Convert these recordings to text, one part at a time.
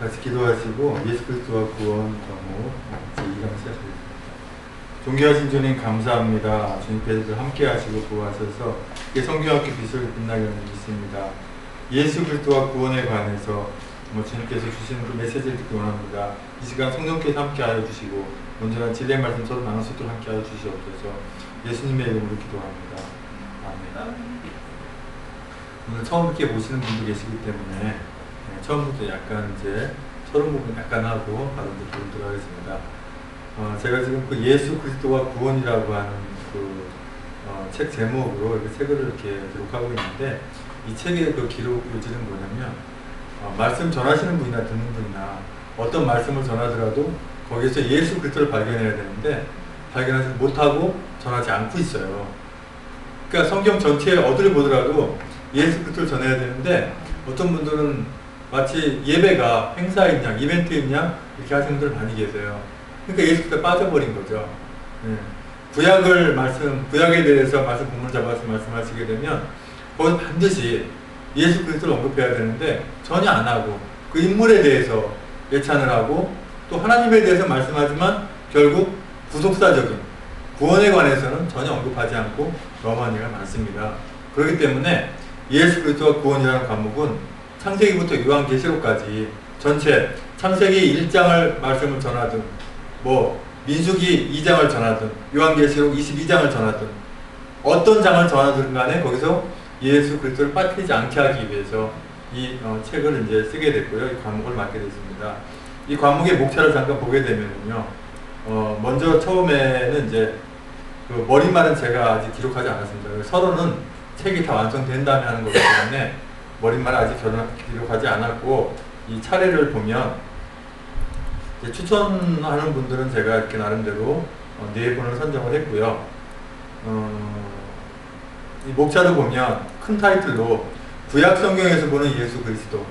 같이 기도하시고 예수 그리스도와 구원 과목 제2강 시작하겠습니다. 존귀하신 주님 감사합니다. 주님께서 함께 하시고 구하셔서 성경학교 빛을 빛나게 하는 믿습니다. 예수 그리스도와 구원에 관해서 주님께서 주시는 그 메시지를 듣기 원합니다. 이 시간 성령께서 함께 하여 주시고 온전한 진리의 말씀 서로 나눌 수 있도록 함께 하여 주시옵소서. 예수님의 이름으로 기도합니다. 아멘. 오늘 처음 이렇게 보시는 분도 계시기 때문에 처음부터 약간 이제 서론 부분 약간 하고 바로 이제 기도 들어가겠습니다. 제가 지금 그 예수 그리스도와 구원이라고 하는 그 책 제목으로 이렇게 책을 이렇게 기록하고 있는데, 이 책의 그 기록 요지는 뭐냐면 말씀 전하시는 분이나 듣는 분이나 어떤 말씀을 전하더라도 거기서 예수 그리스도를 발견해야 되는데 발견하지 못하고 전하지 않고 있어요. 그러니까 성경 전체에 어디를 보더라도 예수 그리스도를 전해야 되는데 어떤 분들은 마치 예배가 행사인 양, 이벤트인 양 이렇게 하시는 분들 많이 계세요. 그러니까 예수 그리스도에 빠져버린 거죠. 구약에 대해서 말씀 본문을 잡아서 말씀하시게 되면 거기서 반드시 예수 그리스도를 언급해야 되는데 전혀 안 하고 그 인물에 대해서 예찬을 하고 또 하나님에 대해서 말씀하지만 결국 구속사적인 구원에 관해서는 전혀 언급하지 않고 넘어가는 일가 많습니다. 그렇기 때문에 예수 그리스도와 구원이라는 과목은 창세기부터 요한계시록까지 전체 창세기 1장을 말씀을 전하든 민수기 2장을 전하든 요한계시록 22장을 전하든 어떤 장을 전하든 간에 거기서 예수 그리스도를 빠뜨리지 않게 하기 위해서 이 책을 이제 쓰게 됐고요. 이 과목을 맡게 됐습니다. 이 과목의 목차를 잠깐 보게 되면요. 먼저 처음에는 이제 그 머릿말은 제가 아직 기록하지 않았습니다. 서론은 책이 다 완성된 다음에 하는 거기 때문에 머릿말 아직 기록하지 않았고, 이 차례를 보면 추천하는 분들은 제가 이렇게 나름대로 4분을 선정을 했고요. 이 목차를 보면 큰 타이틀로 구약 성경에서 보는 예수 그리스도.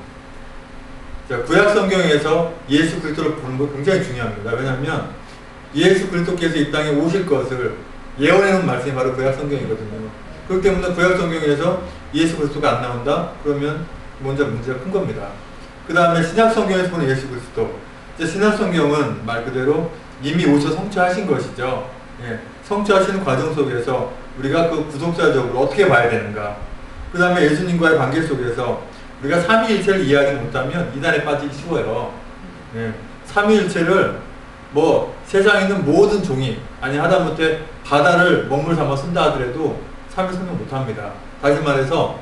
자, 구약 성경에서 예수 그리스도를 보는 거 굉장히 중요합니다. 왜냐하면 예수 그리스도께서 이 땅에 오실 것을 예언해 놓은 말씀이 바로 구약 성경이거든요. 그렇기 때문에 구약 성경에서 예수 그리스도가 안 나온다? 그러면 먼저 문제가 큰 겁니다. 그 다음에 신약 성경에서 보는 예수 그리스도. 신약 성경은 말 그대로 이미 오셔 성취하신 것이죠. 성취하시는 과정 속에서 우리가 그 구속사적으로 어떻게 봐야 되는가. 그 다음에 예수님과의 관계 속에서 우리가 삼위일체를 이해하지 못하면 이단에 빠지기 쉬워요. 삼위일체를 세상에 있는 모든 종이, 아니 하다못해 바다를 먹물 삼아 쓴다 하더라도 삼위 설명 못합니다. 다시 말해서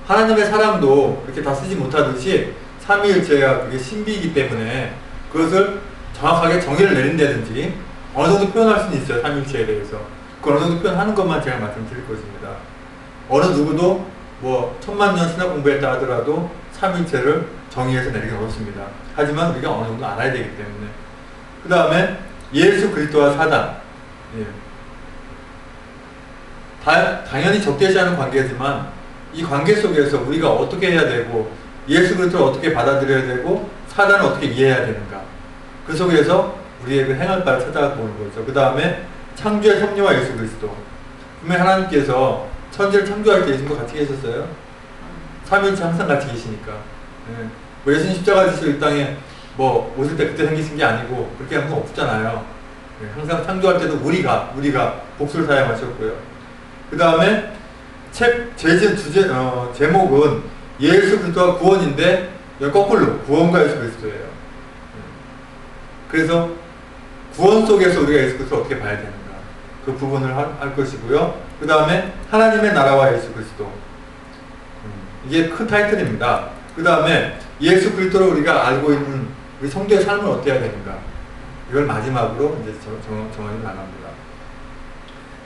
하나님의 사랑도 그렇게 다 쓰지 못하듯이 삼위일체가 그게 신비이기 때문에 그것을 정확하게 정의를 내린다든지 어느 정도 표현할 수는 있어요. 삼위일체에 대해서. 그 어느 정도 표현하는 것만 제가 말씀드릴 것입니다. 어느 누구도 1000만 년 신학 공부했다 하더라도 삼위일체를 정의해서 내리기 어렵습니다. 하지만 우리가 어느 정도 알아야 되기 때문에. 그 다음에 예수 그리스도와 사단. 당연히 적대시하는 관계지만 이 관계 속에서 우리가 어떻게 해야 되고 예수 그리스도를 어떻게 받아들여야 되고 사단을 어떻게 이해해야 되는가. 그 속에서 우리의 그 행할 바를 찾아보는 거죠. 그 다음에 창조의 섭리와 예수 그리스도. 분명히 하나님께서 천지를 창조할 때 예수님과 같이 계셨어요. 삼위일체 항상 같이 계시니까. 예수님 십자가 지시고 이 땅에 오실 때 그때 생기신 게 아니고 그렇게 한 건 없잖아요. 항상 창조할 때도 우리가 복수를 사용하셨고요. 그 다음에 책 제목은 예수 그리스도와 구원인데 거꾸로 구원과 예수 그리스도예요. 그래서 구원 속에서 우리가 예수 그리스도를 어떻게 봐야 되는가, 그 부분을 할 것이고요. 그 다음에 하나님의 나라와 예수 그리스도. 이게 큰 타이틀입니다. 그 다음에 예수 그리스도를 우리가 알고 있는 우리 성도의 삶을 어떻게 해야 되는가, 이걸 마지막으로 이제 정원이 나갑니다.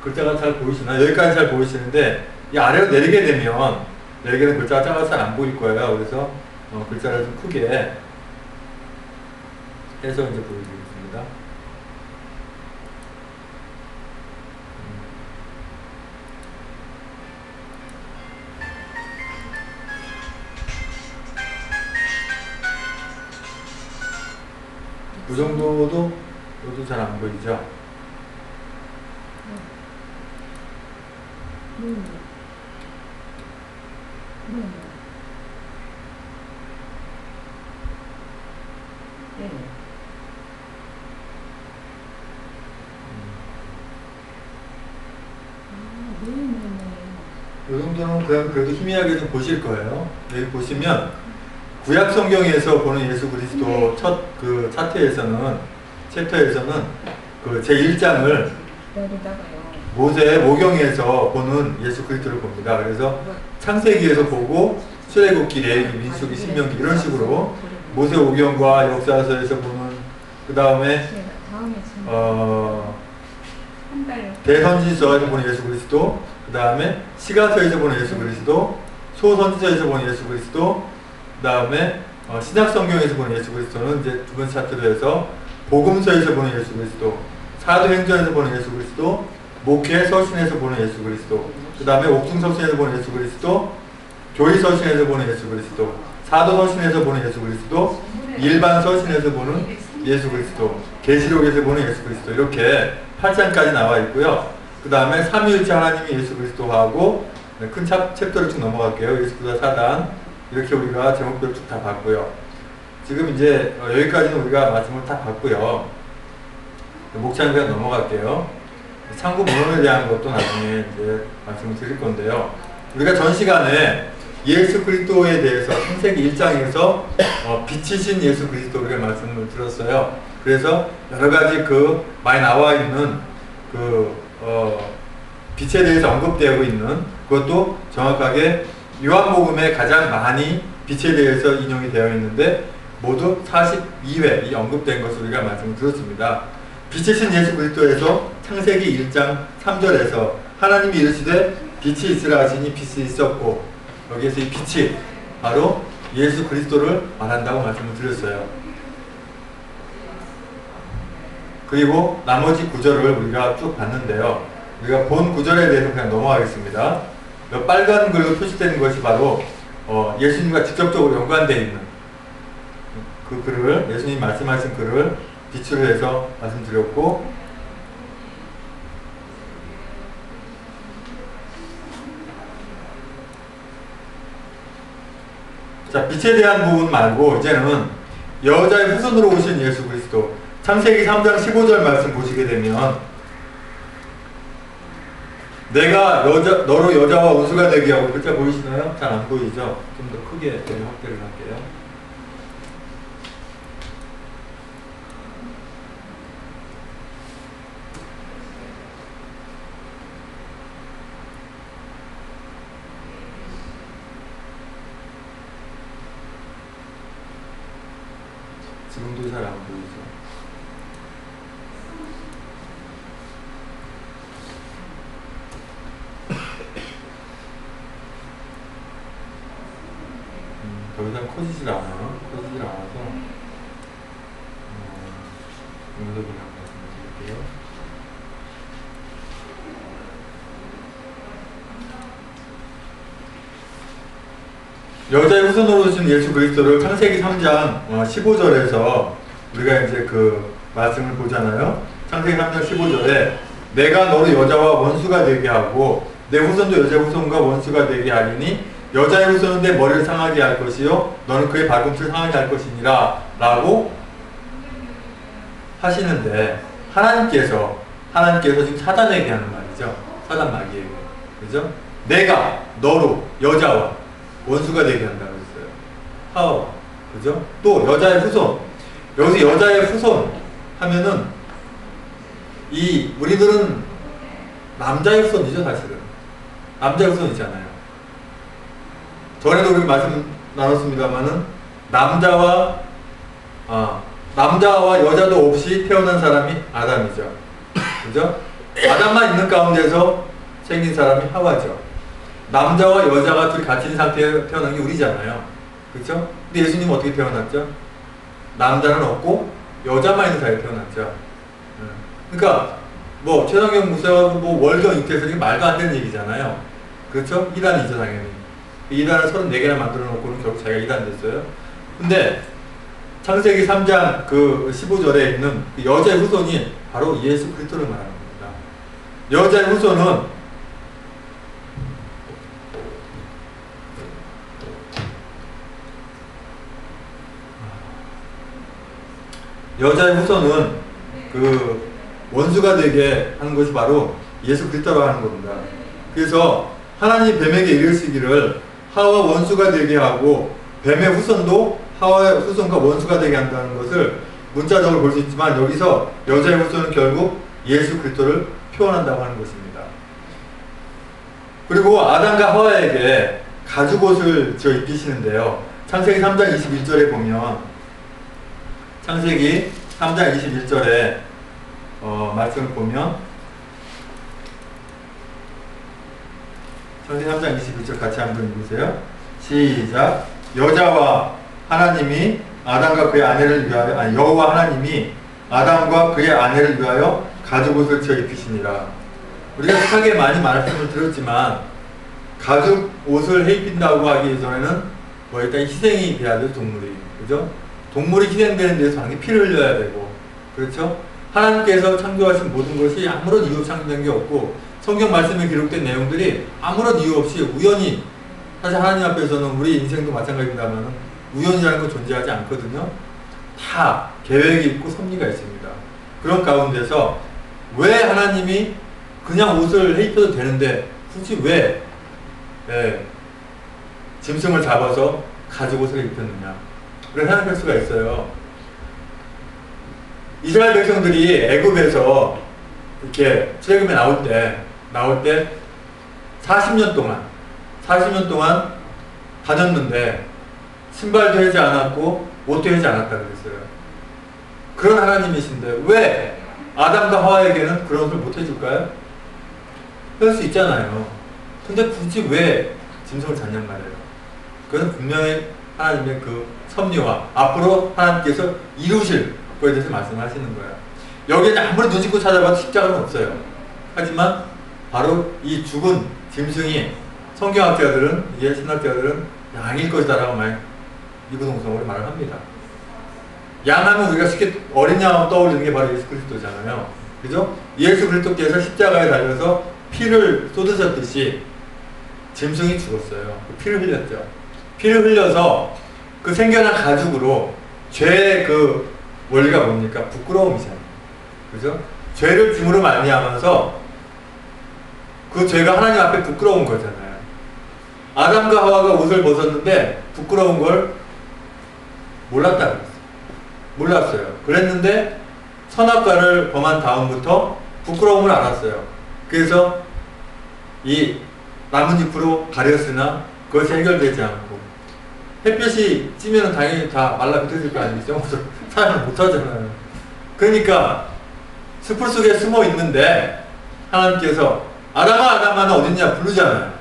글자가 잘 보이시나요? 여기까지 잘 보이시는데 이 아래로 내리게 되면 글자가 작아서 잘 안 보일 거예요. 그래서 글자를 좀 크게 해서 이제 보여드리겠습니다. 이 정도도 잘 안 보이죠? 이 정도는 그래도 희미하게 좀 보실 거예요. 여기 보시면 구약 성경에서 보는 예수 그리스도 첫 그 챕터에서는 그 제1장을 모세 모경에서 보는 예수 그리스도를 봅니다. 그래서 창세기에서 보고 출애굽기, 레위기, 민수기, 신명기 이런 식으로 모세 오경과 역사서에서 보는 그 다음에 대선지서에서 보는 예수 그리스도, 그 다음에 시가서에서 보는 예수 그리스도, 소선지서에서 보는 예수 그리스도, 그 다음에 신약성경에서 보는 예수 그리스도는 이제 두 번째 차트로 해서 복음서에서 보는 예수 그리스도, 사도행전에서 보는 예수 그리스도, 목회 서신에서 보는 예수 그리스도, 그 다음에 옥중서신에서 보는 예수 그리스도, 교리서신에서 보는 예수 그리스도, 사도서신에서 보는 예수 그리스도, 일반 서신에서 보는 예수 그리스도, 계시록에서 보는 예수 그리스도 이렇게 8장까지 나와 있고요. 그 다음에 삼위일체 하나님이 예수 그리스도하고 큰 챕터를 쭉 넘어갈게요. 예수 그리스도 사단 이렇게 우리가 제목별로 쭉 다 봤고요. 지금 이제 여기까지는 우리가 말씀을 다 봤고요. 목차는 그냥 넘어갈게요. 참고 문헌에 대한 것도 나중에 이제 말씀을 드릴 건데요. 우리가 전 시간에 예수 그리스도에 대해서 창세기 1장에서 빛이신 예수 그리스도 우리가 말씀을 들었어요. 그래서 여러 가지 많이 나와 있는 빛에 대해서 언급되고 있는 그것도 정확하게 요한복음에 가장 많이 빛에 대해서 인용이 되어 있는데 모두 42회 이 언급된 것을 우리가 말씀을 들었습니다. 빛이신 예수 그리스도에서 창세기 1장 3절에서 하나님이 이르시되 빛이 있으라 하시니 빛이 있었고 여기에서 이 빛이 바로 예수 그리스도를 말한다고 말씀을 드렸어요. 그리고 나머지 구절을 우리가 쭉 봤는데요. 우리가 본 구절에 대해서 그냥 넘어가겠습니다. 빨간 글로 표시되는 것이 바로 예수님과 직접적으로 연관되어 있는 그 글을, 예수님 말씀하신 글을 빛으로 해서 말씀드렸고, 자, 빛에 대한 부분 말고 이제는 여자의 후손으로 오신 예수 그리스도, 창세기 3장 15절 말씀 보시게 되면 내가 너로 여자와 원수가 되게 하고, 글자 보이시나요? 잘 안 보이죠? 좀 더 크게 확대를 할게요. 지금도 잘 안 보이죠? 더 이상 커지질 않아요. 커지질 않아서 여기서 그냥 말씀드릴게요. 여자의 후손으로 오신 예수 그리스도를 창세기 3장 15절에서 우리가 이제 그 말씀을 보잖아요. 창세기 3장 15절에 내가 너를 여자와 원수가 되게 하고 내 후손도 여자의 후손과 원수가 되게 하리니 여자의 후손은 내 머리를 상하게 할 것이요 너는 그의 발꿈치를 상하게 할 것이니라 라고 하시는데, 하나님께서 지금 사단에게 하는 말이죠. 사단 마귀에게. 그죠? 내가 너로 여자와 원수가 되게 한다고 했어요. 하와. 그죠? 또 여자의 후손. 여기서 여자의 후손 하면은 우리들은 남자의 후손이죠, 사실은. 남자의 후손이잖아요. 전에도 우리 말씀 나눴습니다만은 남자와 여자도 없이 태어난 사람이 아담이죠. 그죠? 아담만 있는 가운데서 생긴 사람이 하와죠. 남자와 여자가 둘이 같이 있는 상태에 태어난 게 우리잖아요. 그렇죠? 근데 예수님은 어떻게 태어났죠? 남자는 없고 여자만 있는 사이에 태어났죠. 그러니까 최상경 목사가 월경 잉태해서 이게 말도 안 되는 얘기잖아요. 그렇죠? 이단이죠, 당연히. 이단을 34개나 만들어 놓고는 결국 자기가 이단 됐어요. 근데 창세기 3장 15절에 있는 여자의 후손이 바로 예수 그리스도를 말하는 겁니다. 여자의 후손은 원수가 되게 하는 것이 바로 예수 그리스도라고 하는 겁니다. 그래서 하나님이 뱀에게 이르시기를 하와 원수가 되게 하고 뱀의 후손도 하와의 후손과 원수가 되게 한다는 것을 문자적으로 볼 수 있지만, 여기서 여자의 후손은 결국 예수 그리스도를 표현한다고 하는 것입니다. 그리고 아담과 하와에게 가죽옷을 지어 입히시는데요. 창세기 3장 21절에 보면, 창세기 3장 21절에 말씀을 보면, 창세기 3장 21절 같이 한번 읽으세요. 시작. 여자와 하나님이 아담과 그의 아내를 위하여, 아니, 여호와 하나님이 아담과 그의 아내를 위하여 가죽옷을 지어 입히시니라. 우리가 착하게 많이 말씀을 들었지만, 가죽 옷을 해 입힌다고 하기 전에는 일단 희생이 돼야 돼요, 동물이. 그죠? 동물이 희생되는 데서 당연히 피를 흘려야 되고, 그렇죠? 하나님께서 창조하신 모든 것이 아무런 이유 없이 창조된 게 없고, 성경 말씀에 기록된 내용들이 아무런 이유 없이 우연히, 사실 하나님 앞에서는 우리 인생도 마찬가지입니다만 우연이라는 건 존재하지 않거든요. 다 계획이 있고 섭리가 있습니다. 그런 가운데서 왜 하나님이 그냥 옷을 해 입혀도 되는데 굳이 왜 짐승을 잡아서 가죽옷을 입혔느냐, 그런 생각할 수가 있어요. 이스라엘 백성들이 애굽에서 이렇게 출애굽에 나올 때 40년 동안 다녔는데 신발도 해지 않았고 옷도 해지 않았다 그랬어요. 그런 하나님이신데 왜 아담과 하와에게는 그런 것을 못 해줄까요? 할 수 있잖아요. 근데 굳이 왜 짐승을 잡냔 말이에요. 그건 분명히 하나님의 그 섭리와 앞으로 하나님께서 이루실 거에 대해서 말씀하시는 거예요. 여기에는 아무리 눈 씻고 찾아봐도 십자가는 없어요. 하지만 바로 이 죽은 짐승이, 성경학자들은, 신학자들은 양일 것이다라고 이구동성으로 말을 합니다. 양하면 우리가 쉽게 어린 양하고 떠올리는 게 바로 예수 그리스도잖아요. 그죠? 예수 그리스도께서 십자가에 달려서 피를 쏟으셨듯이 짐승이 죽었어요. 피를 흘렸죠. 피를 흘려서 그 생겨난 가죽으로 죄의 그 원리가 뭡니까? 부끄러움이잖아요. 그죠? 죄를 짐으로 말미암아서 그 죄가 하나님 앞에 부끄러운 거잖아요. 아담과 하와가 옷을 벗었는데 부끄러운 걸 몰랐다 그랬어요. 몰랐어요. 그랬는데 선악과를 범한 다음부터 부끄러움을 알았어요. 그래서 이 나뭇잎으로 가렸으나 그것이 해결되지 않고, 햇볕이 찌면 당연히 다 말라비틀릴 거 아니겠죠? 사용을 못하잖아요. 그러니까 숲을 속에 숨어 있는데 하나님께서 아담아 아담아는 어딨냐 부르잖아요.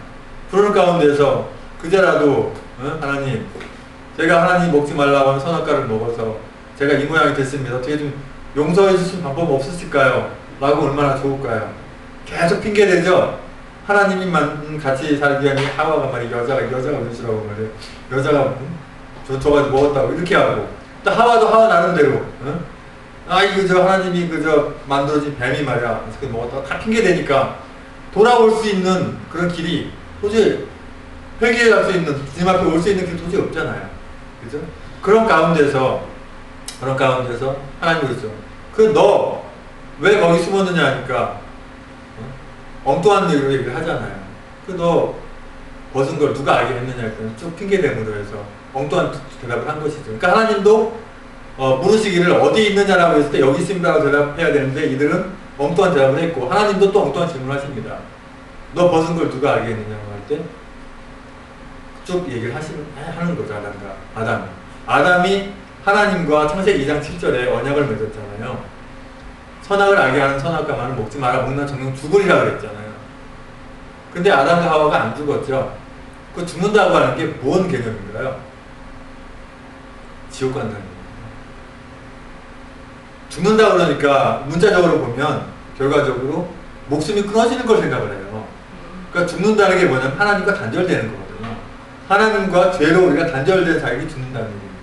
부르는 가운데서 그제라도 하나님, 제가 하나님 먹지 말라고 하는 선악과를 먹어서 제가 이 모양이 됐습니다. 어떻게 좀 용서해 주실 방법 없으실까요? 라고 얼마나 좋을까요? 계속 핑계대죠. 하나님이만 같이 살기 위한 하와가 말이에요. 여자가 그러시라고 말이에요. 여자가 줘가지고 먹었다고 이렇게 하고, 또 하와도 하와 나름대로 이거 하나님이 만들어진 뱀이 말이야 그래서 먹었다고 다 핑계대니까 돌아올 수 있는 그런 길이 도저히, 회개해 갈 수 있는, 주님 앞에 올 수 있는 길이 도저히 없잖아요. 그죠? 그런 가운데서 하나님이 그랬죠. 너 왜 거기 숨었느냐 하니까 엉뚱한 얘기를 하잖아요. 너 벗은 걸 누가 알게 했느냐 했더니 쭉 핑계대므로 해서 엉뚱한 대답을 한 것이죠. 그러니까 하나님도 물으시기를 어디 있느냐라고 했을 때 여기 있습니다라고 대답해야 되는데 이들은 엉뚱한 대답을 했고, 하나님도 또 엉뚱한 질문을 하십니다. 너 벗은 걸 누가 알게 했느냐고 할 때 쭉 얘기를 하는 거죠. 아담이 하나님과 창세기 2장 7절에 언약을 맺었잖아요. 선악을 알게 하는 선악과만을 먹지 마라. 먹는 정령 죽으리라 그랬잖아요. 근데 아담과 하와가 안 죽었죠. 그 죽는다고 하는 게 뭔 개념인가요? 지옥 간다는 거예요. 죽는다 그러니까 문자적으로 보면 결과적으로 목숨이 끊어지는 걸 생각을 해요. 그러니까 죽는다는 게 뭐냐면 하나님과 단절되는 거거든요. 하나님과 죄로 우리가 단절된 사역이 죽는다는 얘기입니다.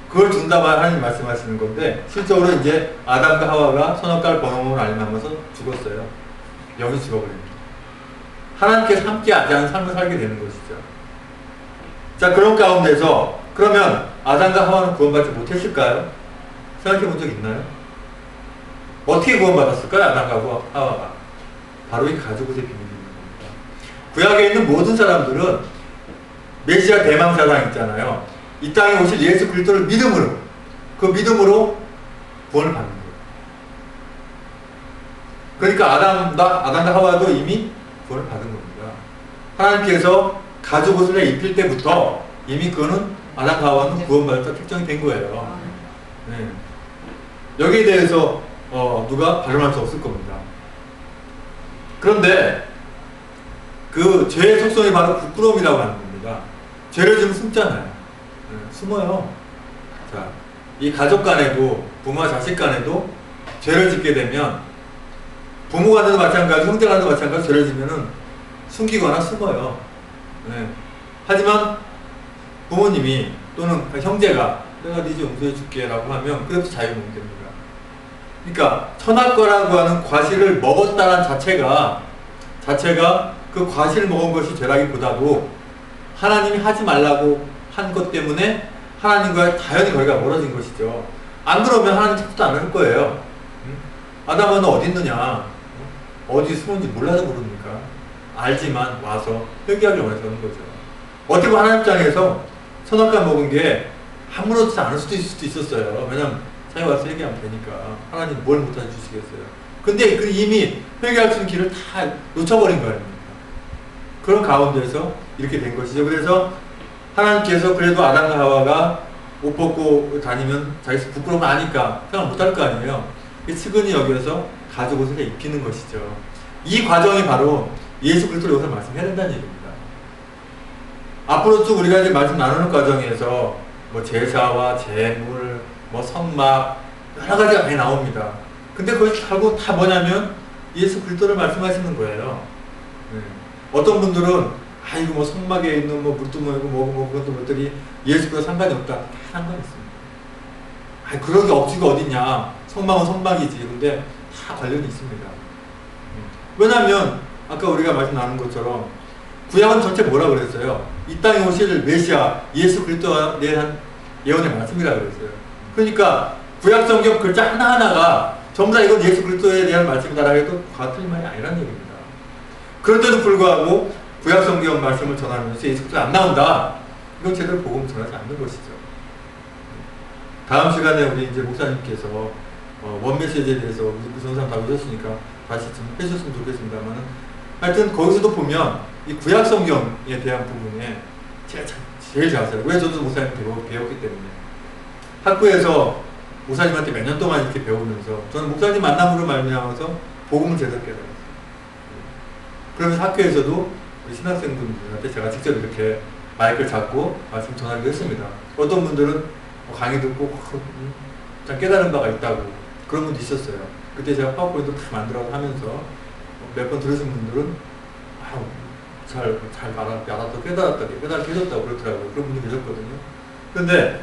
그걸 죽는다고 하나님 말씀하시는 건데, 실적으로 이제 아담과 하와가 선악과를 범함으로 알면서 죽었어요. 영이 죽어버립니다. 하나님께서 함께하지 않은 삶을 살게 되는 것이죠. 자, 그런 가운데서 그러면 아담과 하와는 구원받지 못했을까요? 생각해 본 적 있나요? 어떻게 구원받았을까요? 아담과 하와가 바로 이 가죽옷의 비밀입니다. 구약에 있는 모든 사람들은 메시아 대망사상 있잖아요. 이 땅에 오실 예수 그리스도를 믿음으로, 그 믿음으로 구원을 받는 거예요. 그러니까 아담과 하와도 이미 구원을 받은 겁니다. 하나님께서 가죽 옷을 입힐 때부터 이미 그거는 아담과 하와는 구원받았다 특정이 된 거예요. 네. 여기에 대해서 누가 발언할 수 없을 겁니다. 그런데 그 죄의 속성이 바로 부끄러움이라고 하는 겁니다. 죄를 지금 숨잖아요. 네, 숨어요. 자, 이 가족 간에도, 부모와 자식 간에도 죄를 짓게 되면, 부모 간에도 마찬가지, 형제 간에도 마찬가지 죄를 지면은 숨기거나 숨어요. 네. 하지만 부모님이 또는 형제가 내가 네 죄 용서해 줄게 라고 하면 그래도 자유로운 됩니다. 그러니까 선악과라고 하는 과실을 먹었다는 자체가 그 과실을 먹은 것이 죄라기보다도 하나님이 하지 말라고 한 것 때문에 하나님과의 자연히 거리가 멀어진 것이죠. 안 그러면 하나님 책도 안 할 거예요. 아담은 어디 있느냐, 어디 숨은지 몰라서 모릅니까? 알지만 와서 회개하길 원해서 하는 거죠. 어떻게 보면 하나님 입장에서 선악과 먹은 게 아무렇지 않을 수도 있을 수도 있었어요. 왜냐면 자기 와서 회개하면 되니까. 하나님 뭘 못해 주시겠어요. 근데 그 이미 회개할 수 있는 길을 다 놓쳐버린 거 아닙니까? 그런 가운데서 이렇게 된 것이죠. 그래서 하나님께서 그래도 아담과 하와가 옷 벗고 다니면 자기 부끄러움 아니까 생각 못할 거 아니에요. 측은히 여기서 가죽 옷을 입히는 것이죠. 이 과정이 바로 예수 그리스도를 여기서 말씀해야 된다는 얘기입니다. 앞으로 쭉 우리가 이제 말씀 나누는 과정에서 뭐 제사와 제물, 뭐 성막 여러 가지가 많이 나옵니다. 근데 그것이 결국 다 뭐냐면 예수 그리스도를 말씀하시는 거예요. 네. 어떤 분들은 이거 뭐 성막에 있는 뭐 물두멍이고 뭐고 그것도 것들이 예수과 상관이 없다. 다 상관이 있습니다. 그런 게 없지가 어딨냐. 성막은 성막이지. 근데 다 관련이 있습니다. 왜냐하면 아까 우리가 말씀 나눈 것처럼 구약은 전체 뭐라 그랬어요? 이 땅에 오실 메시아 예수 그리스도에 대한 예언의 말씀이라 그랬어요. 그러니까 구약 성경 글자 하나하나가 전부 다 이건 예수 그리스도에 대한 말씀이다라고 해도 과가 틀린 말이 아니라는 얘기입니다. 그런데도 불구하고 구약 성경 말씀을 전하면서 예수 그리스도가 안 나온다. 이건 제대로 복음을 전하지 않는 것이죠. 다음 시간에 우리 이제 목사님께서 원메시지에 대해서 무슨 사람 다 오셨으니까 다시 좀 해주셨으면 좋겠습니다만, 하여튼 거기서도 보면 이 구약 성경에 대한 부분에 제가 제일 잘 알아요. 왜 저도 목사님 배웠기 때문에. 학교에서 목사님한테 몇 년 동안 이렇게 배우면서 저는 목사님 만남으로 말미암아서 복음을 제대로 깨달았어요. 그러면서 학교에서도 우리 신학생분들한테 제가 직접 이렇게 마이크를 잡고 말씀 전하기도 했습니다. 어떤 분들은 강의 듣고 참 깨달은 바가 있다고 그런 분도 있었어요. 그때 제가 파워포인트 다 만들어서 하면서 몇 번 들으신 분들은 잘 알았다, 깨달게 해줬다고 그러더라고요. 그런 분들이 계셨거든요. 그런데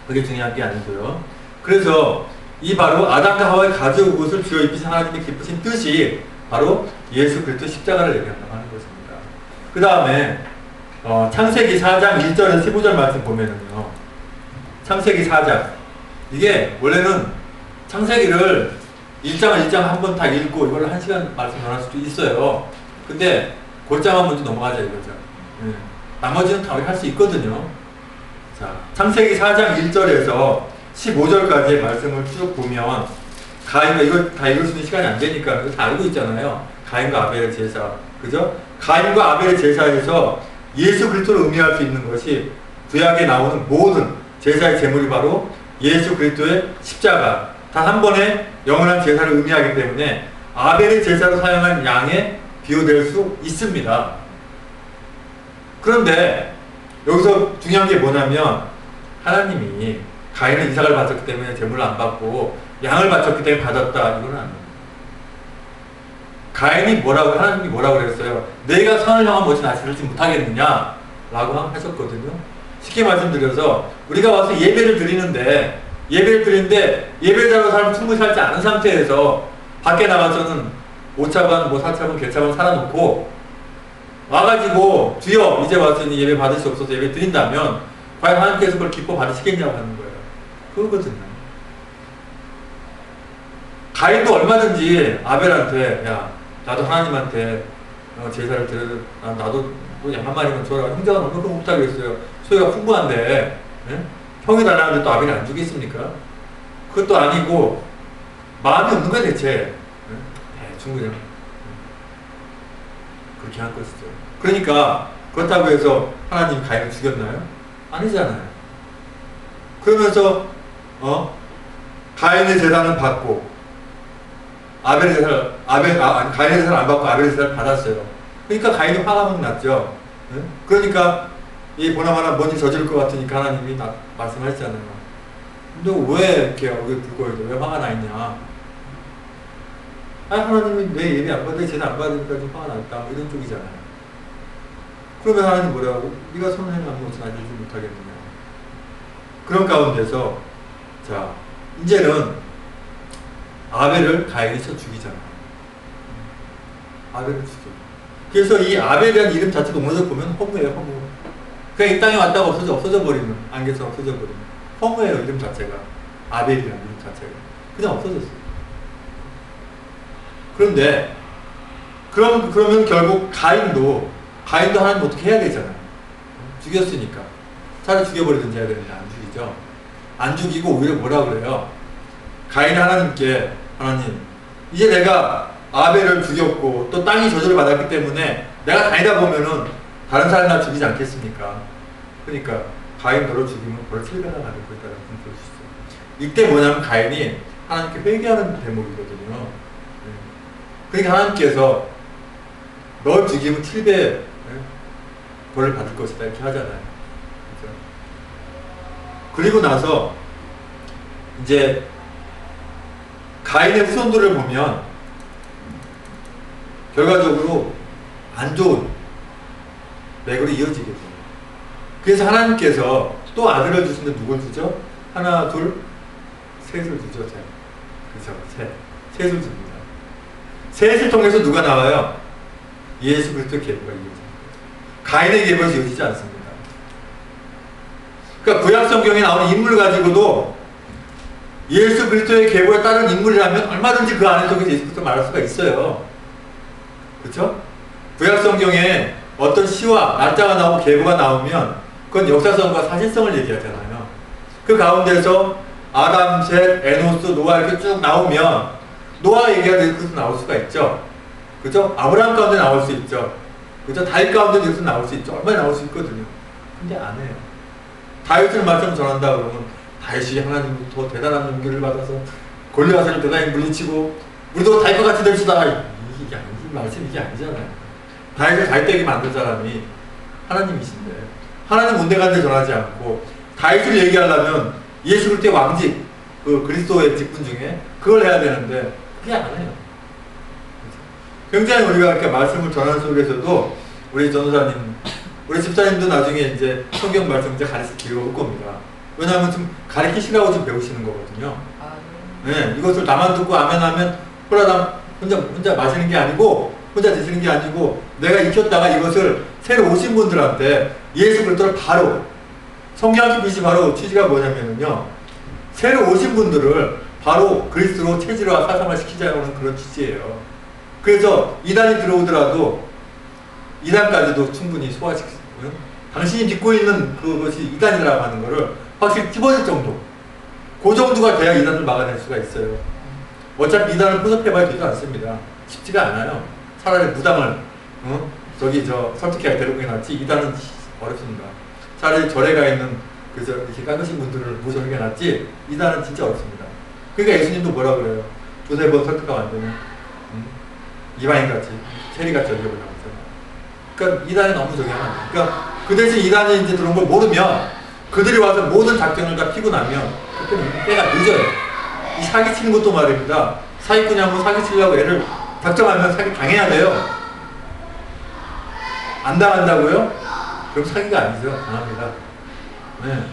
그게 중요한 게 아니고요. 그래서 이 바로 아담과 하와의 가죽 옷을 주어 입히신 하나님의 기쁘신 뜻이 바로 예수 그리스도 십자가를 얘기한다고 하는 것입니다. 그 다음에 창세기 4장 1절에서 15절 말씀 보면은요. 창세기 4장. 이게 원래는 창세기를 1장 한번 다 읽고 이걸 1시간 말씀 전할 수도 있어요. 근데 골자만 먼저 넘어가자 이거죠. 나머지는 다 우리 할 수 있거든요. 자, 창세기 4장 1절에서 15절까지의 말씀을 쭉 보면 가인과 이걸 다 읽을 수 있는 시간이 안 되니까 다 알고 있잖아요. 가인과 아벨의 제사. 그죠? 가인과 아벨의 제사에서 예수 그리스도를 의미할 수 있는 것이 구약에 나오는 모든 제사의 제물이 바로 예수 그리스도의 십자가. 단 한 번의 영원한 제사를 의미하기 때문에 아벨의 제사로 사용한 양에 비유될 수 있습니다. 그런데 여기서 중요한 게 뭐냐면 하나님이 가인은 이삭을 바쳤기 때문에 제물을 안 받고 양을 바쳤기 때문에 받았다. 이거는 안 됩니다. 가인이 하나님이 뭐라고 그랬어요? 내가 선을 향한 못이 나시지 못하겠느냐? 라고 하셨거든요. 쉽게 말씀드려서 우리가 와서 예배를 드리는데 예배자로 사람 충분히 살지 않은 상태에서 밖에 나가서는 5차반, 4차반, 개차반 살아놓고 와가지고 주여 이제 왔으니 예배 받을 수 없어서 예배 드린다면 과연 하나님께서 그걸 기뻐 받으시겠냐고 하는 거예요. 그거거든요. 가인도 얼마든지 아벨한테 야 나도 하나님한테 제사를 드려 나도 뭐 양 한 마리만 줘라. 형제가 너무 그거 못하겠어요. 소유가 풍부한데 예? 형이 달라는데 또 아벨이 안 주겠습니까? 그것도 아니고 마음이 없는 거야 대체. 예? 대충 그냥 그렇게 한 것이죠. 그러니까 그렇다고 해서 하나님이 가인을 죽였나요? 아니잖아요. 그러면서 가인의 재산은 받고 가인의 재산을 안 받고 아벨의 재산을 받았어요. 그러니까 가인이 화가 막 났죠. 네? 그러니까 이 보나마나 뭔지 저지를 것 같으니까 하나님이 말씀하시잖아요. 너 왜 이렇게 얼굴 붉고 왜 화가 나 있냐? 하나님이 내 예배 안 받아, 재산 안 받으니까 좀 화가 났다. 뭐 이런 쪽이잖아요. 그러면 하나님 뭐라고? 네가 손을 행한 것은 알지 못하겠느냐. 그런 가운데서 자 이제는 아벨을 가인이 쳐 죽이잖아. 아벨을 죽여. 그래서 이 아벨이라는 이름 자체도 오늘도 보면 허무예요. 허무. 그냥 이 땅에 왔다가 없어져 버리는, 안개처럼 없어져 버리는 허무예요. 이름 자체가. 아벨이라는 이름 자체가 그냥 없어졌어요. 그런데 그러면 결국 가인도 하나님 어떻게 해야 되잖아요. 죽였으니까 차라리 죽여버리든지 해야 되는데 안 죽이죠. 안 죽이고 오히려 뭐라 그래요? 가인이 하나님께, 하나님 이제 내가 아벨을 죽였고 또 땅이 저주를 받았기 때문에 내가 다니다 보면은 다른 사람 날 죽이지 않겠습니까? 그러니까 가인 너를 죽이면 벌 7배나 받을 것이다라고 볼 수 있어요. 이때 뭐냐면 가인이 하나님께 회개하는 대목이거든요. 그러니까 하나님께서 널 죽이면 7배 벌을 받을 것이다 이렇게 하잖아요. 그렇죠? 그리고 나서 이제 가인의 후손들을 보면 결과적으로 안 좋은 맥으로 이어지게 돼요. 그래서 하나님께서 또 아들을 주시는데 누굴 주죠? 하나, 둘, 셋을 주죠. 그렇죠. 셋을 줍니다. 셋을 통해서 누가 나와요? 예수 그리스도의 계보가 이어집니다. 가인의 계보에서 이어지지 않습니다. 그러니까 구약 성경에 나오는 인물 가지고도 예수 그리스도의 계보에 따른 인물이라면 얼마든지 그 안에 속에서 예수 그리스도 말할 수가 있어요. 그렇죠? 구약 성경에 어떤 시와 날짜가 나오고 계보가 나오면 그건 역사성과 사실성을 얘기하잖아요. 그 가운데서 아담, 셋, 에노스, 노아 이렇게 쭉 나오면 노아 얘기가 예수 그리스도 나올 수가 있죠. 그죠? 아브라함 가운데 나올 수 있죠. 그죠? 다윗 가운데 예수 나올 수 있죠. 얼마나 나올 수 있거든요. 근데 안 해요. 다윗을 말씀 전한다 그러면 다윗이 하나님부터 대단한 용기를 받아서 골리앗을 대단히 물리치고 우리도 다윗과 같이 됩시다. 이게 아니지. 말씀 이게 아니잖아요. 다윗을 다윗되게 만든 사람이 하나님이신데 하나님 온데간데 전하지 않고 다윗을 얘기하려면 예수 그리스도의 왕직, 그 그리스도의 직분 중에 그걸 해야 되는데 그게 안 해요. 굉장히 우리가 이렇게 말씀을 전하는 속에서도 우리 전도사님, 우리 집사님도 나중에 이제 성경 말씀 이제 가르치기로 올 겁니다. 왜냐하면 좀 가르치시라고 좀 배우시는 거거든요. 네, 이것을 나만 듣고 아멘 하면 홀라당 혼자 마시는 게 아니고 혼자 드시는 게 아니고 내가 익혔다가 이것을 새로 오신 분들한테 예수 그리스도를 바로 성경 빛이 바로 취지가 뭐냐면요. 새로 오신 분들을 바로 그리스도로 체질화 사상화 시키자는 그런 취지예요. 그래서 이단이 들어오더라도 이단까지도 충분히 소화시키고 당신이 믿고 있는 그것이 이단이라고 하는 거를 확실히 집어질 정도 그 정도가 돼야 이단을 막아낼 수가 있어요. 어차피 이단을 포섭해봐야 되지 않습니다. 쉽지가 않아요. 차라리 무당을 설득해야 데리고 낫지 이단은 어렵습니다. 차라리 절에 가 있는 이렇게 깎으신 분들을 모셔오는 게 낫지 이단은 진짜 어렵습니다. 그러니까 예수님도 뭐라 그래요? 두세 번 설득하면 안 되면 이방인같이 체리같이 여겨보려고 하잖아요. 그러니까 이단이 너무 저기 하면 안 돼요. 그러니까 그 대신 이단이 이제 들어온 걸 모르면 그들이 와서 모든 작전을 다 피고 나면 그때는 때가 늦어요. 이 사기치는 것도 말입니다. 사기꾼이 한번 사기치려고 애를 작정하면 사기 당해야 돼요. 안 당한다고요? 그럼 사기가 아니죠. 당합니다. 네.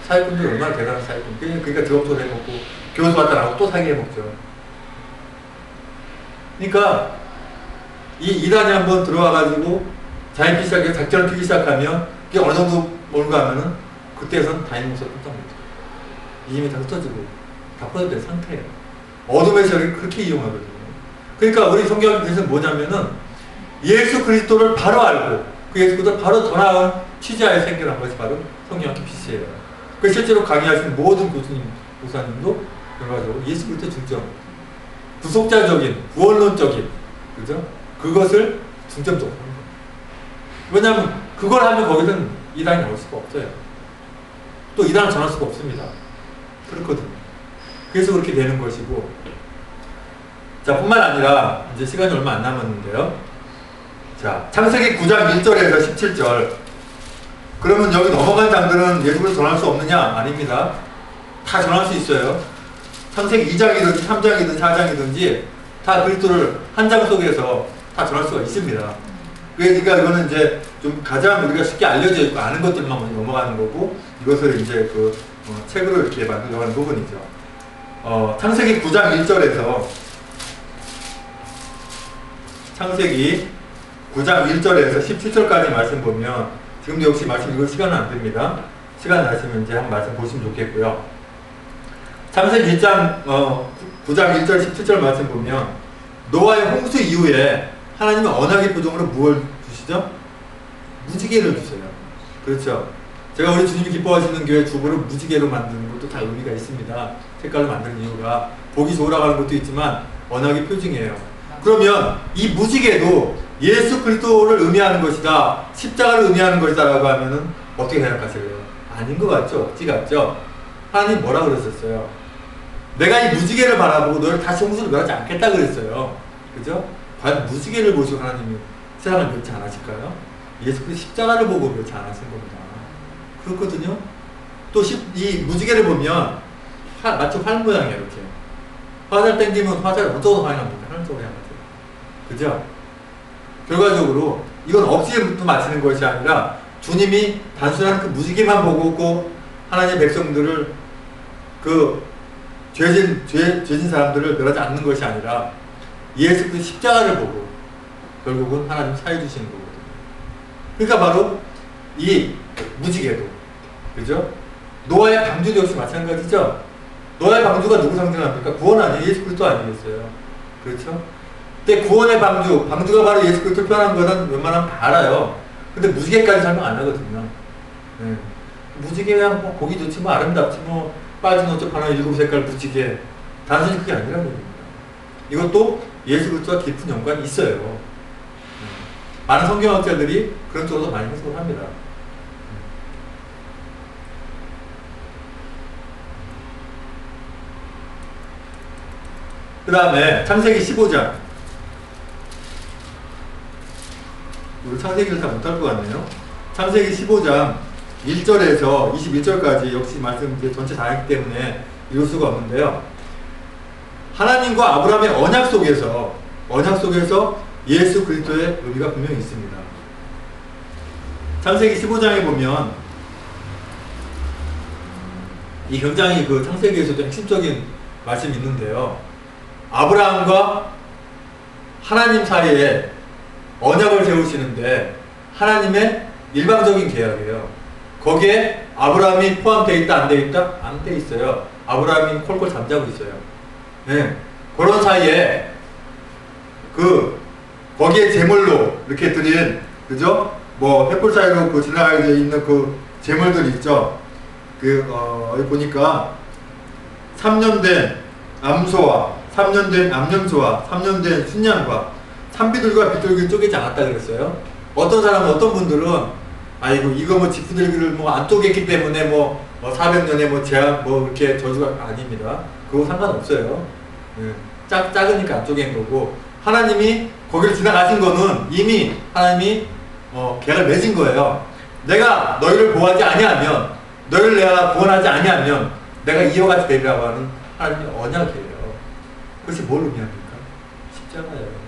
사기꾼들이 얼마나 대단한 사기꾼. 그러니까 드럼소리 해먹고 교수 왔다 나오고 또 사기 해먹죠. 그러니까 이 이단이 한번 들어와가지고 자인피 시작해서 작전을 피기 시작하면 그게 어느 정도 뭔가 하면은 그때선 다인 모습을 깜짝 놀죠. 이미 다 흩어지고 다 퍼져된 상태예요. 어둠의 세력이 그렇게 이용하거든요. 그러니까 우리 성경에서 뭐냐면은 예수 그리스도를 바로 알고 그 예수 그리스도를 바로 더 나은 취지하에 생겨난 것이 바로 성령학교 PC예요. 그 실제로 강의하시는 모든 교수님, 목사님도 결과적으로 예수 그리스도 중점, 구속자적인, 구원론적인, 그죠? 그것을 중점적으로 하는 거예요. 왜냐하면 그걸 하면 거기서는 이단이 나올 수가 없어요. 또 이단을 전할 수가 없습니다. 그렇거든요. 그래서 그렇게 되는 것이고, 자, 뿐만 아니라 이제 시간이 얼마 안 남았는데요. 자, 창세기 9장 1절에서 17절. 그러면 여기 넘어간 장들은 예수를 전할 수 없느냐? 아닙니다. 다 전할 수 있어요. 창세기 2장이든지 3장이든지 4장이든지 다 그리스도를 한 장 속에서 다 전할 수가 있습니다. 그러니까 이거는 이제 좀 가장 우리가 쉽게 알려져 있고 아는 것들만 먼저 넘어가는 거고, 이것을 이제 책으로 이렇게 만들려고 하는 부분이죠. 창세기 9장 1절에서 창세기 9장 1절에서 17절까지 말씀 보면, 지금도 역시 말씀 읽을 시간은 안 됩니다. 시간 나시면 이제 한 말씀 보시면 좋겠고요. 창세기 1장 9장 1절 17절 말씀 보면, 노아의 홍수 이후에 하나님은 언약의 표정으로 무엇을 주시죠? 무지개를 주세요. 그렇죠. 제가 우리 주님이 기뻐하시는 교회 주보를 무지개로 만드는 것도 다 의미가 있습니다. 색깔로 만드는 이유가 보기 좋으라고 하는 것도 있지만 언약의 표징이에요. 그러면 이 무지개도 예수 그리스도를 의미하는 것이다, 십자가를 의미하는 것이다 라고 하면은 어떻게 생각하세요? 아닌 것 같죠? 억지 같죠? 하나님 뭐라 그랬었어요? 내가 이 무지개를 바라보고 너를 다시 홍수를 멸하지 않겠다 그랬어요. 그죠? 과연 무지개를 보시고 하나님이 세상을 멸치 않으실까요? 예수 그리스도 십자가를 보고 멸치 않으신 겁니다. 그렇거든요? 또 이 무지개를 보면 마치 활 모양이에요. 이렇게 화살 땡기면 화살을 어쩌고 방향합니다. 하늘 쪽으로 향하죠. 그죠? 결과적으로 이건 억지부터 맞추는 것이 아니라 주님이 단순한 그 무지개만 보고 있고 하나님의 백성들을 죄진 사람들을 멸하지 않는 것이 아니라 예수 그리스도 십자가를 보고 결국은 하나님 사해 주시는 거거든요. 그러니까 바로 이 무지개도, 그죠? 노아의 방주도 역시 마찬가지죠. 노아의 방주가 누구 상징합니까? 구원 아니에요? 예수 그리스도 아니겠어요? 그렇죠? 근데 구원의 방주가 바로 예수 그리스도 표현한 거는 웬만하면 다 알아요. 근데 무지개까지 설명 안 하거든요. 네. 무지개야 뭐 보기 좋지, 뭐 아름답지, 뭐 빠진 옷쪽 하나 7색깔 무지개, 단순히 그게 아니라는 겁니다. 이것도 예수 그리스도와 깊은 연관이 있어요. 많은 성경학자들이 그런 쪽으로 많이 해석을 합니다. 그 다음에 창세기 15장. 우리 창세기를 다 못할 것 같네요. 창세기 15장 1절에서 21절까지 역시 말씀 이제 전체 다 했기 때문에 이룰 수가 없는데요. 하나님과 아브라함의 언약 속에서 예수 그리스도의 의미가 분명히 있습니다. 창세기 15장에 보면 이 굉장히 그 창세기에서도 핵심적인 말씀이 있는데요. 아브라함과 하나님 사이에 언약을 세우시는데 하나님의 일방적인 계약이에요. 거기에 아브라함이 포함되어 있다, 안 되어 있다? 안 되어 있어요. 아브라함이 콜콜 잠자고 있어요. 네. 그런 사이에 거기에 제물로 이렇게 드린, 그죠? 뭐 횃불 사이로 지나가게 되어 있는 그 제물들 있죠? 여기 보니까 3년 된 암소와 3년 된 암염소와 3년 된 순양과 산비둘과 비둘기 쪼개지 않았다 그랬어요. 어떤 사람은, 어떤 분들은 아이고 이거 뭐 지푸들기를 뭐 안 쪼갰기 때문에 뭐 400년에 뭐 제한 뭐 이렇게 저주가 아닙니다. 그거 상관없어요. 네. 작으니까 안 쪼갠 거고, 하나님이 거기를 지나가신 거는 이미 하나님이 계약을 맺은 거예요. 내가 너희를 보호하지 아니하면, 너희를 내가 구원하지 아니하면 내가 이와 같이 되리라고 하는 하나님의 언약이에요. 그것이 뭘 의미합니까? 십자가예요.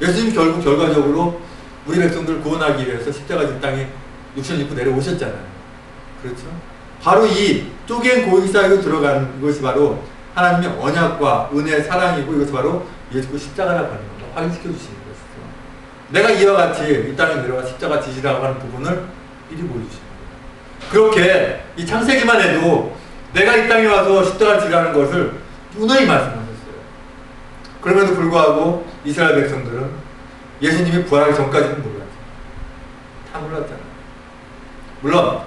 예수님 결국 결과적으로 우리 백성들을 구원하기 위해서 십자가 지 땅에 육신을 입고 내려오셨잖아요. 그렇죠? 바로 이 쪼갠 고기 사이로 들어간 것이 바로 하나님의 언약과 은혜의 사랑이고, 이것이 바로 예수 그리스도 십자가라고 하는 겁니다. 확인시켜 주시는 것이죠. 내가 이와 같이 이 땅에 내려와 십자가 지시라고 하는 부분을 미리 보여주시는 거예요. 그렇게 이 창세기만 해도 내가 이 땅에 와서 십자가를 지라는 것을 누누이 말씀하셨어요. 그럼에도 불구하고 이스라엘 백성들은 예수님이 부활하기 전까지는 몰랐죠. 다 몰랐잖아요. 물론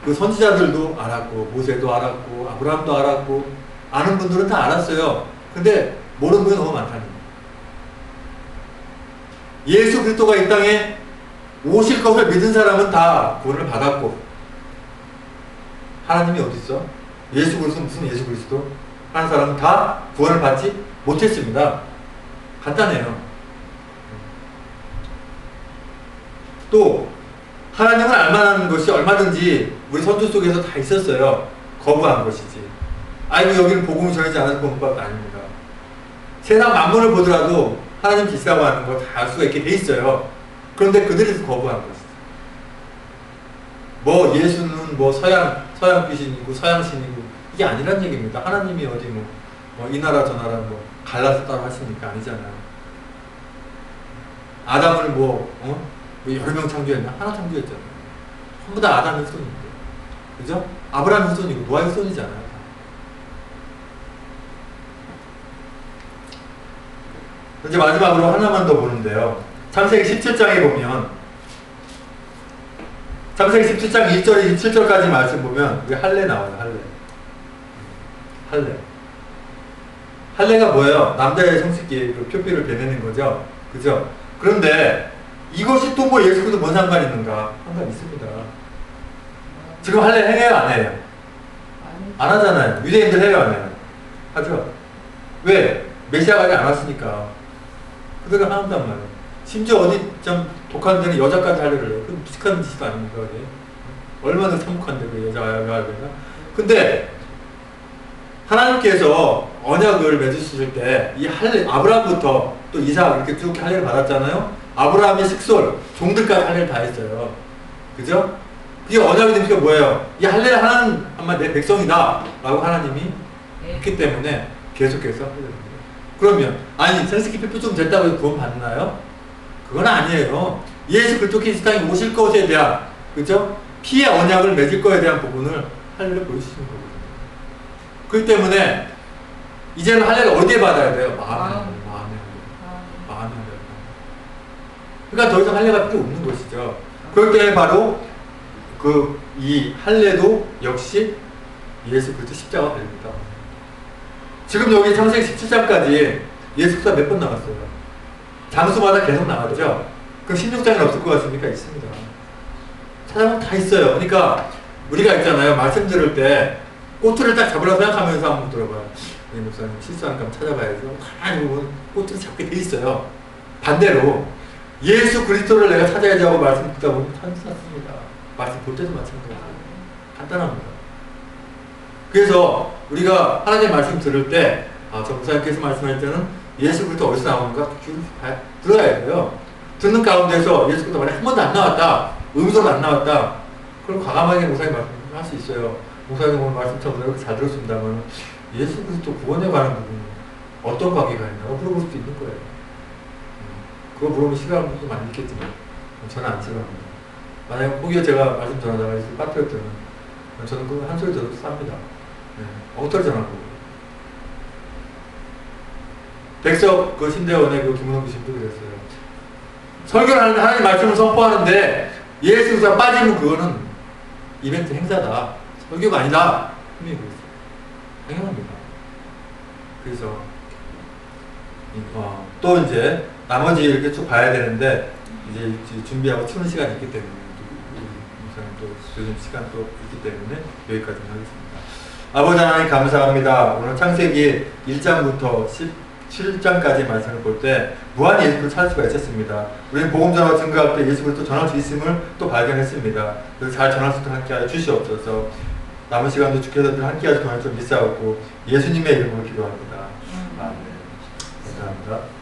그 선지자들도 알았고 모세도 알았고 아브라함도 알았고 아는 분들은 다 알았어요. 근데 모르는 분이 너무 많다는 거예요. 예수 그리스도가 이 땅에 오실 것을 믿은 사람은 다 구원을 받았고, 하나님이 어디 있어? 예수 그리스도 무슨 예수 그리스도 하는 사람은 다 구원을 받지 못했습니다. 간단해요. 또 하나님을 알만한 것이 얼마든지 우리 선조 속에서 다 있었어요. 거부한 것이지. 아이고 여기는 복음을 전하지 않아서 복음밖에 아닙니다. 세상 만물을 보더라도 하나님 계시다고 하는 거 다 알 수가 있게 돼 있어요. 그런데 그들이 거부한 것이죠. 뭐 예수는 뭐 서양 귀신이고 서양 신이고 이게 아니란 얘기입니다. 하나님이 어디 이 나라 저 나라 뭐 갈라서 따로 하시니까 아니잖아요. 아담을 여러 명 창조했나? 하나 창조했잖아요. 전부 다 아담의 후손인데, 그죠? 아브라함의 후손이고 노아의 후손이잖아요. 이제 마지막으로 하나만 더 보는데요. 창세기 17장에 보면, 창세기 17장 1절, 27절까지 말씀 보면 여기 할례 나와요. 할례가 뭐예요? 남자의 성식기 표피를 베내는 거죠. 그죠? 그런데 이것이 또 뭐 예수 그리스도 뭔 상관이 있는가? 상관 있습니다. 지금 할례 행해요? 안 해요? 안 하잖아요. 유대인들 해요? 안 해요? 하죠? 왜? 메시아가 아직 안 왔으니까. 그들은 한단 말이에요. 심지어 어디 좀 독한 데는 여자까지 할례를 해요. 그 무식한 짓도 아닙니까? 그게? 얼마나 참혹한데 그 여자가. 근데 하나님께서 언약을 맺으실 때 이 할례, 아브라함부터 또 이삭 이렇게 쭉 할례를 받았잖아요. 아브라함의 식솔, 종들까지 할례를 다 했어요. 그죠? 그게 언약이 된 게 뭐예요? 이 할례를 하는 아마 내 백성이다 라고 하나님이 했기 때문에 계속해서 할례를 합니다. 그러면 아니 생식기 표피 좀 됐다고 해서 구원 받나요? 그건 아니에요. 예수 그리스도 땅에 오실 것에 대한, 그죠? 피의 언약을 맺을 것에 대한 부분을 할례를 보여주시는 거거든요. 그렇기 때문에 이제는 할례를 어디에 받아야 돼요? 마음에. 그러니까 더 이상 할례가 필요 없는 것이죠. 그렇기 때문에 바로 이 할례도 역시 예수 그리스도 십자가가 됩니다. 지금 여기 창세기 17장까지 예수 그리스도가 몇 번 나왔어요? 장수마다 계속 나왔죠? 그럼 16장이 없을 것 같습니까? 있습니다. 찾아보면 다 있어요. 그러니까 우리가 있잖아요. 말씀 들을 때 꼬투리를 딱 잡으라고 생각하면서 한번 들어봐요. 목사님 실수하니까 찾아봐야죠. 가만히 보면 꼬투리 잡게 돼 있어요. 반대로 예수 그리스도를 내가 찾아야지 하고 말씀 듣다 보면 찾을 수 없습니다. 말씀 볼 때도 마찬가지예요. 간단합니다. 그래서 우리가 하나님의 말씀 들을 때 저 목사님께서 말씀할 때는 예수 그리스도 어디서 나오는가 들어야 돼요. 듣는 가운데서 예수 그리스도 만약 한 번도 안 나왔다, 음성도 안 나왔다, 그럼 과감하게 목사님 말씀할 수 있어요. 목사님 오늘 말씀처럼 이렇게 잘 들었습니다만 예수 그리스도 구원에 관한 부분 어떤 관계가 있나요? 물어볼 수도 있는 거예요. 그거 물어보면 싫어하는 분도 많이 있겠지만 저는 안 싫어합니다. 만약에 혹여 제가 말씀 전하다가 예수 빠뜨렸다면 저는 그 한 소리 들어도 쌉니다. 엉터리 전하고. 백석 신대원의 김은홍 교수님도 그랬어요. 설교를 하는데 하나님 말씀을 선포하는데 예수 그리스도가 빠지면 그거는 이벤트 행사다. 설교가 아니다. 분명히 그랬어요. 당연합니다. 그래서 또 이제 나머지 이렇게 쭉 봐야 되는데 이제 준비하고 치는 시간이 있기 때문에 목사님 또 요즘 시간 또 있기 때문에 여기까지 하겠습니다. 아버지 하나님 감사합니다. 오늘 창세기 1장부터 17장까지 말씀을 볼 때 무한 예수 그리스도를 찾을 수가 있었습니다. 우리는 복음 전하고 증거할 때 예수 그리스도 전할 수 있음을 또 발견했습니다. 그래서 잘 전할 수 있도록 함께하여 주시옵소서. 남은 시간도 주께서 늘 함께하실 동안 좀 믿사옵고 예수님의 이름으로 기도합니다. 아멘. 감사합니다.